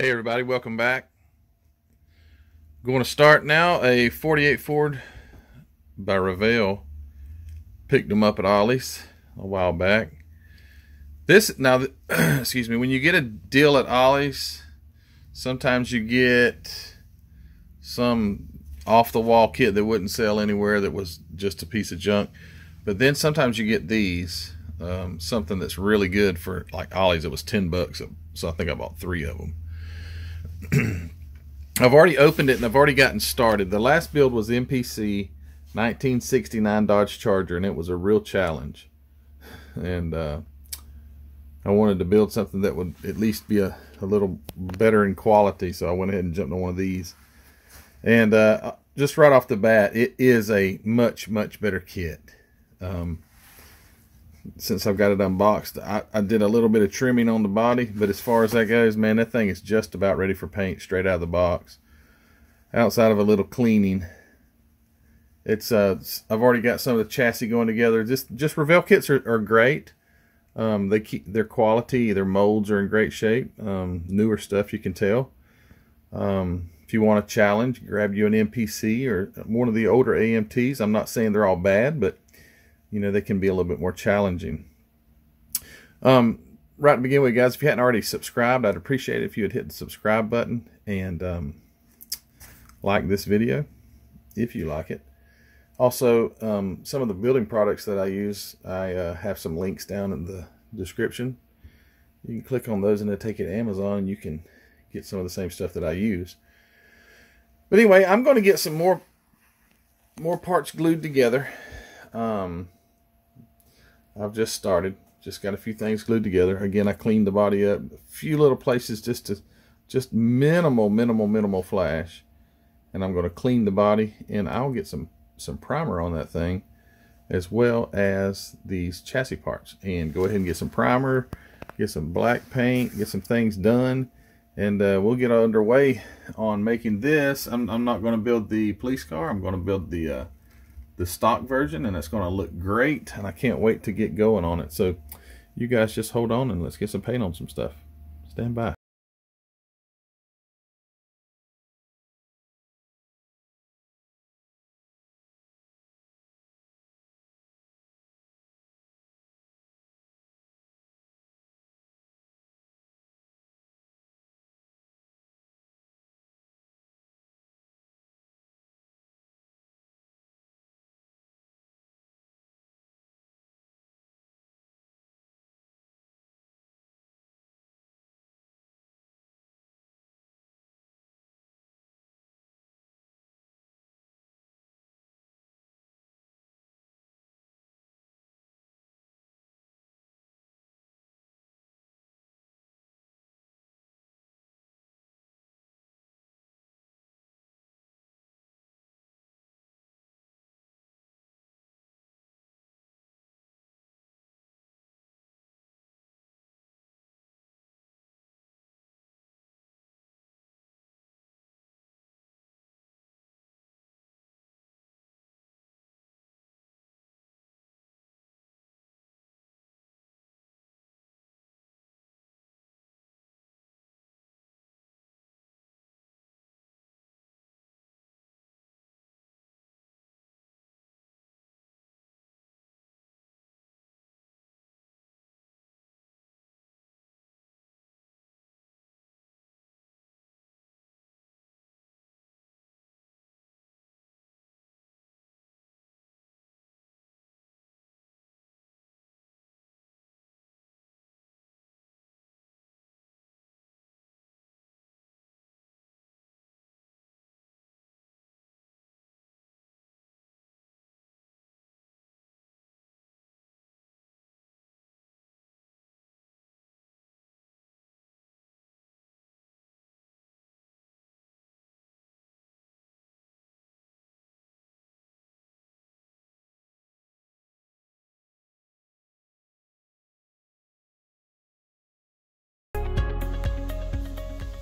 Hey everybody, welcome back. Going to start now a 48 Ford by Revell. Picked them up at Ollie's a while back. Excuse me, when you get a deal at Ollie's, sometimes you get some off-the-wall kit that wouldn't sell anywhere that was just a piece of junk. But then sometimes you get these, something that's really good for, like Ollie's, it was 10 bucks, so I think I bought 3 of them. I've already opened it and I've already gotten started. The last build was MPC 1969 Dodge Charger, and it was a real challenge. And I wanted to build something that would at least be a little better in quality, so I went ahead and jumped on one of these. And just right off the bat, it is a much better kit. Since I've got it unboxed, I did a little bit of trimming on the body, but as far as that goes, man, that thing is just about ready for paint straight out of the box. Outside of a little cleaning, it's I've already got some of the chassis going together. Just Revell kits are great. They keep their quality, their molds are in great shape. Newer stuff, you can tell. If you want a challenge, grab you an MPC or one of the older AMTs. I'm not saying they're all bad, but you know, they can be a little bit more challenging. Right to begin with, guys, if you hadn't already subscribed, I'd appreciate it if you would hit the subscribe button and like this video, if you like it. Also, some of the building products that I use, I have some links down in the description. You can click on those and it'll take you to Amazon, and you can get some of the same stuff that I use. But anyway, I'm going to get some more parts glued together. I've just started, just got a few things glued together. Again, I cleaned the body up, a few little places, just minimal flash, and I'm going to clean the body, and I'll get some primer on that thing, as well as these chassis parts, and go ahead and get some primer, get some black paint, get some things done, and we'll get underway on making this. I'm not going to build the police car. I'm going to build the stock version, and it's going to look great, and I can't wait to get going on it. So you guys just hold on and let's get some paint on some stuff. Stand by.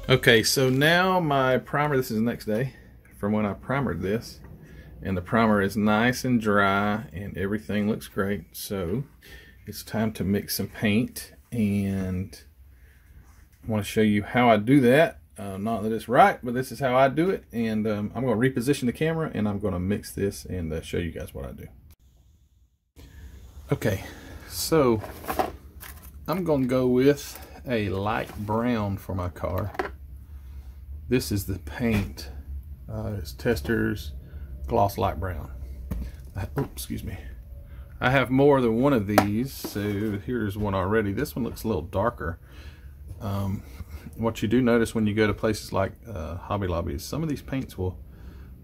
Okay, so now my primer, this is the next day from when I primered this, and the primer is nice and dry and everything looks great. So it's time to mix some paint, and I want to show you how I do that. Not that it's right, but this is how I do it. And I'm going to reposition the camera, and I'm going to mix this and show you guys what I do. Okay, so I'm going to go with a light brown for my car. This is the paint. It's Testors Gloss Light Brown. Excuse me. I have more than one of these, so here's one already. This one looks a little darker. What you do notice when you go to places like Hobby Lobby is some of these paints will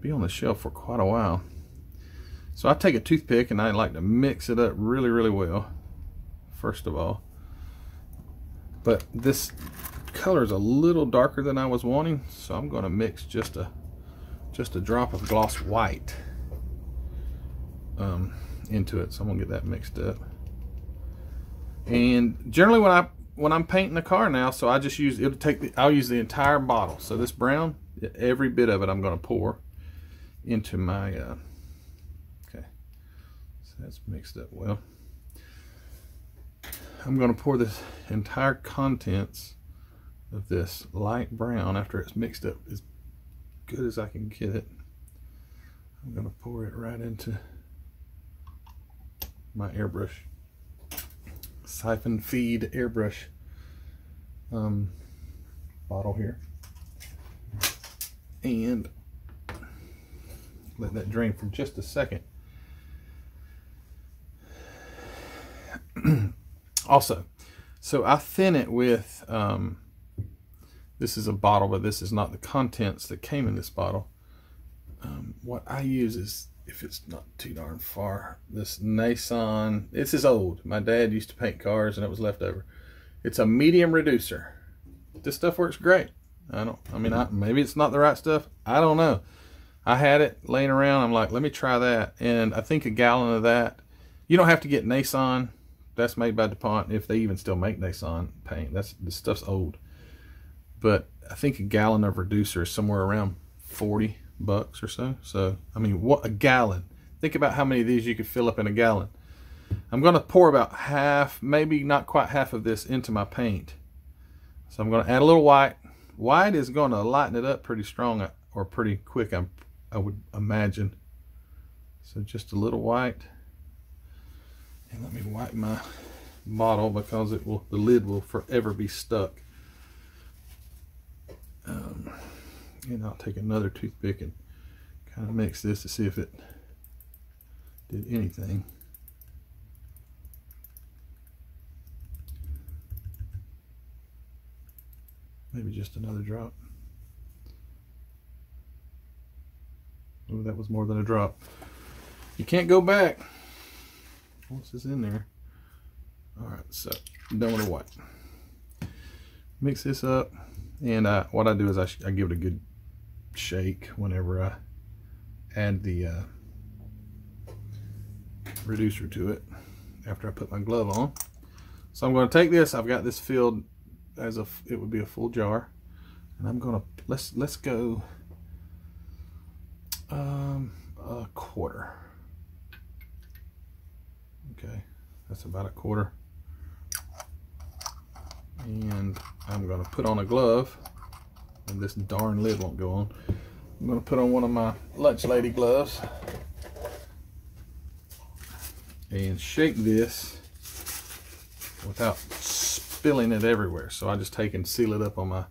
be on the shelf for quite a while. So I take a toothpick and I like to mix it up really, really well, first of all. But this color is a little darker than I was wanting, so I'm going to mix just a drop of gloss white into it. So I'm going to get that mixed up. And generally when I'm painting the car now, so I just use, I'll use the entire bottle. So this brown, every bit of it I'm going to pour into my, okay, so that's mixed up well. I'm going to pour this entire contents of this light brown after it's mixed up as good as I can get it. I'm going to pour it right into my airbrush. Siphon feed airbrush bottle here, and let that drain for just a second. Also, so I thin it with this is a bottle, but this is not the contents that came in this bottle. What I use is, if it's not too darn far, this Nason. This is old. My dad used to paint cars and it was left over. It's a medium reducer. This stuff works great. Maybe it's not the right stuff. I don't know. I had it laying around. I'm like, let me try that. And I think a gallon of that. You don't have to get Nason. That's made by DuPont, if they even still make Nason paint. This stuff's old. But I think a gallon of reducer is somewhere around $40 or so. So, I mean, what a gallon. Think about how many of these you could fill up in a gallon. I'm going to pour about half, maybe not quite half of this into my paint. So I'm going to add a little white. White is going to lighten it up pretty strong, or pretty quick, I would imagine. So just a little white. And let me wipe my bottle because the lid will forever be stuck. And I'll take another toothpick and kind of mix this to see if it did anything. Maybe just another drop. Oh, that was more than a drop. You can't go back once it's in there. All right, so I'm done with the white. Mix this up, and what I do is I give it a good shake whenever I add the reducer to it after I put my glove on. So I'm going to take this. I've got this filled as if it would be a full jar, and I'm going to let's go a quarter. Okay, that's about a quarter. And I'm going to put on a glove, and this darn lid won't go on. I'm going to put on one of my lunch lady gloves and shake this without spilling it everywhere. So I just take and seal it up on my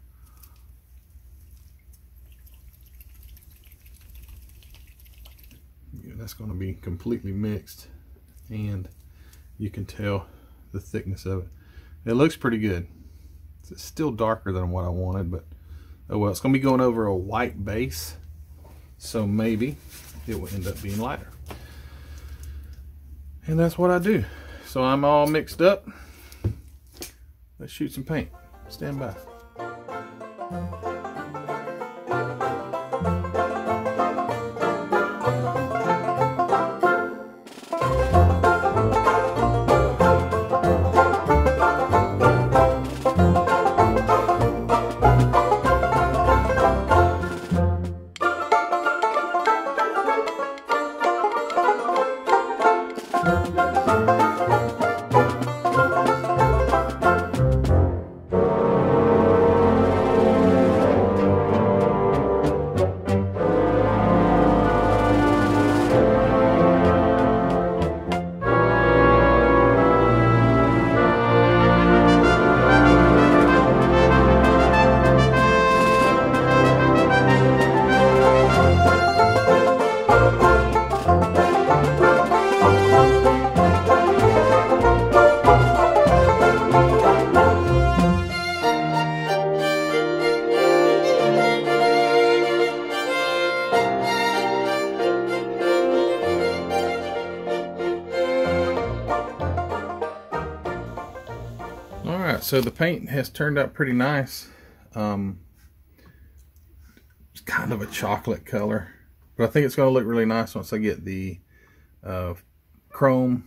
that's going to be completely mixed, and you can tell the thickness of it. It looks pretty good. It's still darker than what I wanted, but oh well. It's going to be going over a white base, so maybe it will end up being lighter. And that's what I do. So I'm all mixed up. Let's shoot some paint. Stand by. All right, so the paint has turned out pretty nice. It's kind of a chocolate color, but I think it's going to look really nice once I get the chrome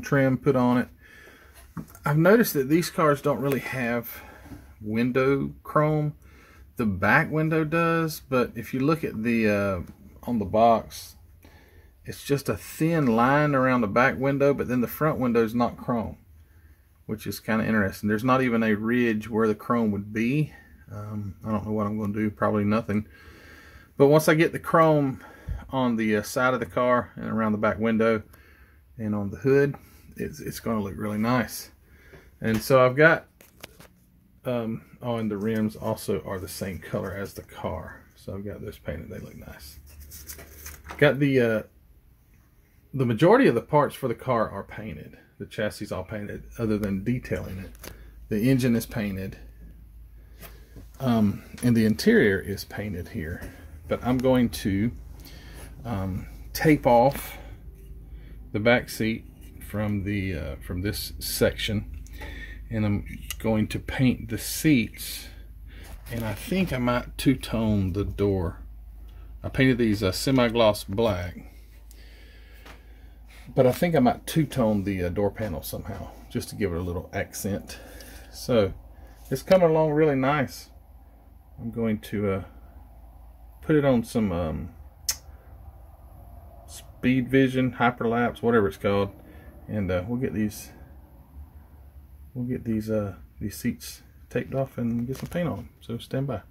trim put on it. I've noticed that these cars don't really have window chrome. The back window does, but if you look at the on the box, it's just a thin line around the back window, but then the front window is not chrome, which is kind of interesting. There's not even a ridge where the chrome would be. I don't know what I'm going to do, probably nothing. But once I get the chrome on the side of the car and around the back window and on the hood, it's going to look really nice. And so I've got, oh, and the rims also are the same color as the car. So I've got those painted, they look nice. Got the majority of the parts for the car are painted. The chassis is all painted other than detailing it. The engine is painted. And the interior is painted here. But I'm going to tape off the back seat from this section, and I'm going to paint the seats, and I think I might two-tone the door. I painted these semi-gloss black, but I think I might two-tone the door panel somehow, just to give it a little accent. So it's coming along really nice. I'm going to put it on some speed vision, hyperlapse, whatever it's called, and we'll get these seats taped off and get some paint on them. So stand by.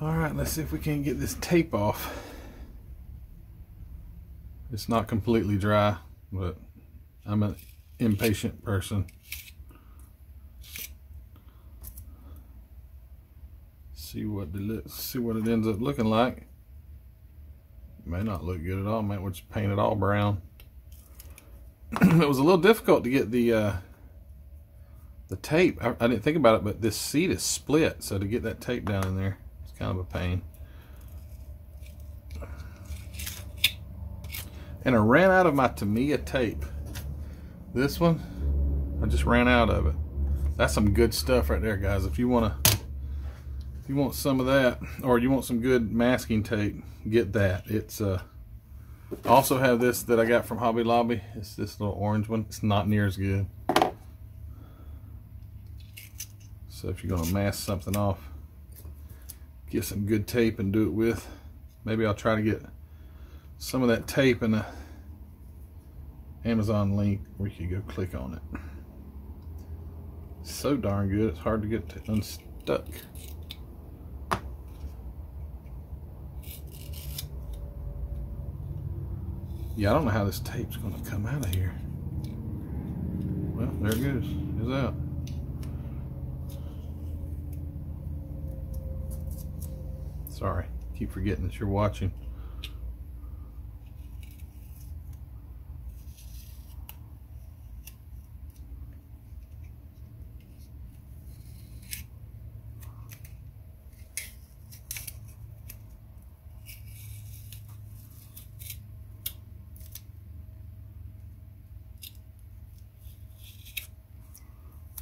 Alright, let's see if we can get this tape off. It's not completely dry, but I'm an impatient person. See what it ends up looking like. It may not look good at all. Might just paint it all brown. It was a little difficult to get the tape. I didn't think about it, but this seat is split, so to get that tape down in there, it's kind of a pain. And I ran out of my Tamiya tape. This one, I just ran out of it. That's some good stuff right there, guys. If you want some of that, or you want some good masking tape, get that. It's I also have this that I got from Hobby Lobby. It's this little orange one. It's not near as good. So if you're gonna mask something off, get some good tape and do it with. Maybe I'll try to get some of that tape in a Amazon link where you can go click on it. It's so darn good, it's hard to get unstuck. Yeah, I don't know how this tape's going to come out of here. Well, there it goes. It's out. Sorry, keep forgetting that you're watching.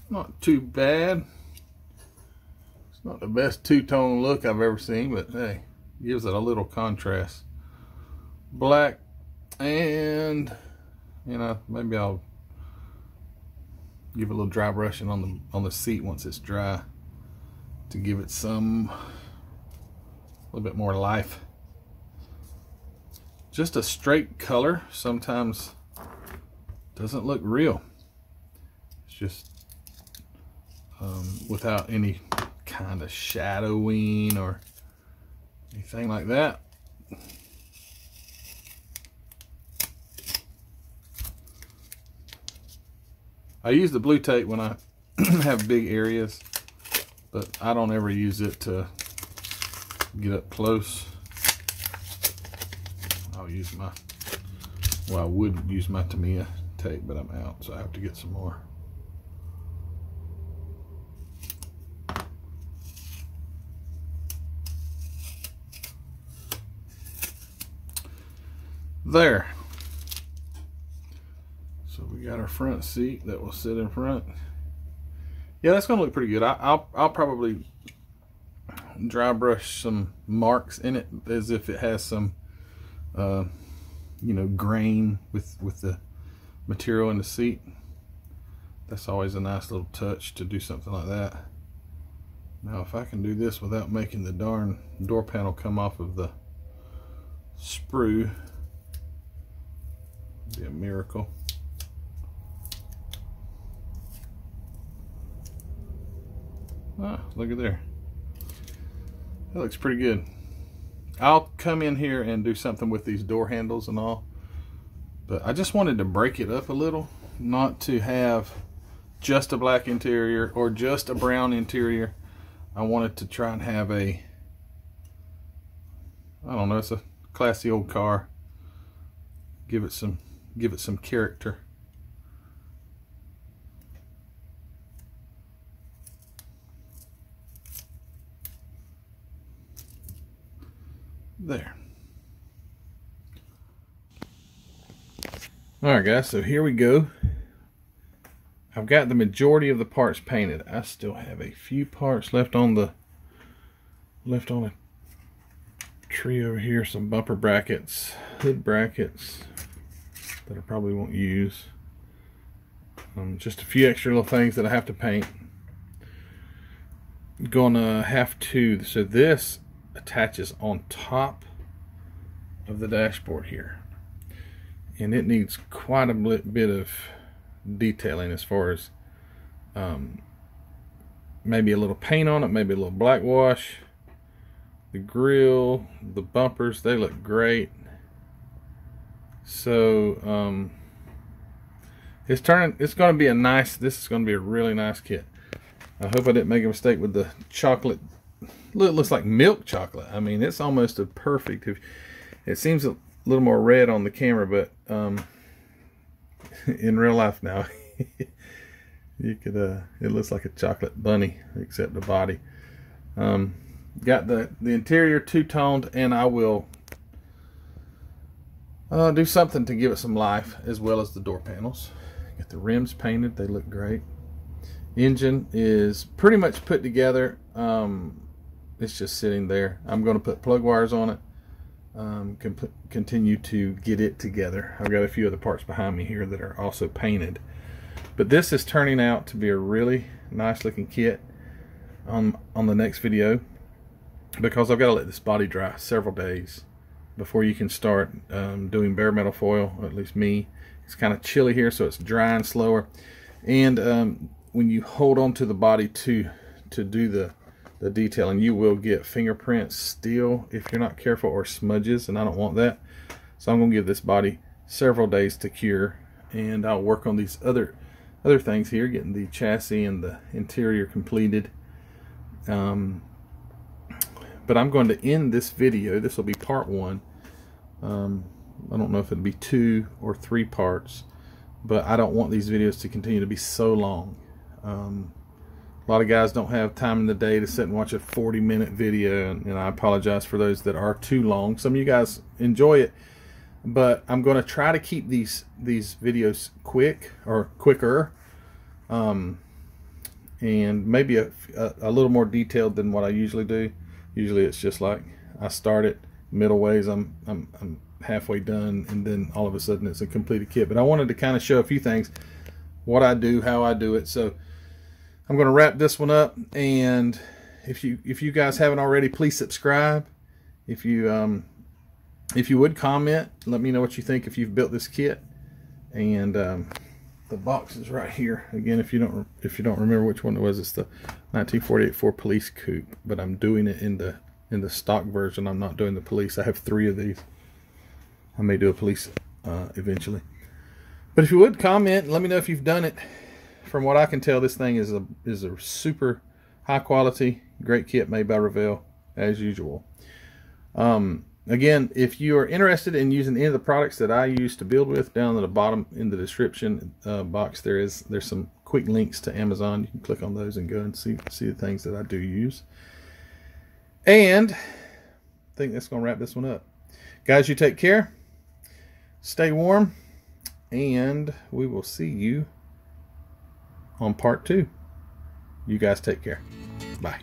Not too bad. It's not the best two-tone look I've ever seen, but hey, gives it a little contrast. Black, and you know, maybe I'll give it a little dry brushing on the seat once it's dry to give it a little bit more life. Just a straight color sometimes doesn't look real. It's just without any kind of shadowing or anything like that. I use the blue tape when I have big areas, but I don't ever use it to get up close. I'll use my, well, I would use my Tamiya tape, but I'm out, so I have to get some more. There. So we got our front seat that will sit in front. Yeah, that's gonna look pretty good. I'll probably dry brush some marks in it as if it has some you know, grain with the material in the seat. That's always a nice little touch to do something like that. Now if I can do this without making the darn door panel come off of the sprue, it'd be a miracle. Ah, look at there. That looks pretty good. I'll come in here and do something with these door handles and all, but I just wanted to break it up a little, not to have just a black interior or just a brown interior. I wanted to try and have a, I don't know, it's a classy old car. Give it some character. There. Alright guys, so here we go. I've got the majority of the parts painted. I still have a few parts left on a tree over here, some bumper brackets, hood brackets that I probably won't use. Just a few extra little things that I have to paint. Gonna have to, so this attaches on top of the dashboard here, and it needs quite a bit of detailing as far as maybe a little paint on it, maybe a little black wash. The grill, the bumpers, they look great. So it's going to be a nice, this is going to be a really nice kit. I hope I didn't make a mistake with the chocolate. It looks like milk chocolate. I mean, it's almost a perfect. It seems a little more red on the camera, but in real life now, you could. It looks like a chocolate bunny, except the body. Got the interior two-toned, and I will do something to give it some life, as well as the door panels. Got the rims painted; they look great. Engine is pretty much put together. It's just sitting there. I'm going to put plug wires on it. Continue to get it together. I've got a few other parts behind me here that are also painted. But this is turning out to be a really nice looking kit on the next video, because I've got to let this body dry several days before you can start doing bare metal foil, or at least me. It's kind of chilly here, so it's drying slower. And when you hold on to the body to do the detailing, you will get fingerprints still if you're not careful, or smudges, and I don't want that. So I'm going to give this body several days to cure, and I'll work on these other things here, getting the chassis and the interior completed. But I'm going to end this video. This will be part 1. I don't know if it'll be 2 or 3 parts, but I don't want these videos to continue to be so long. A lot of guys don't have time in the day to sit and watch a 40-minute video, and I apologize for those that are too long. Some of you guys enjoy it, but I'm going to try to keep these videos quick, or quicker, and maybe a little more detailed than what I usually do. Usually it's just like I start it, middle ways I'm halfway done, and then all of a sudden it's a completed kit. But I wanted to kind of show a few things what I do, how I do it. So I'm going to wrap this one up, and if you guys haven't already, please subscribe. If you would comment, let me know what you think if you've built this kit. And the box is right here. Again, if you don't remember which one it was, it's the 1948 Ford Police Coupe, but I'm doing it in the stock version. I'm not doing the police. I have 3 of these. I may do a police eventually. But if you would comment, let me know if you've done it. From what I can tell, this thing is a super high quality, great kit made by Revell as usual. Again, if you are interested in using any of the products that I use to build with, down at the bottom in the description box there's some quick links to Amazon. You can click on those and go and see the things that I do use. And I think that's going to wrap this one up. Guys, you take care. Stay warm. And we will see you on part 2. You guys take care. Bye.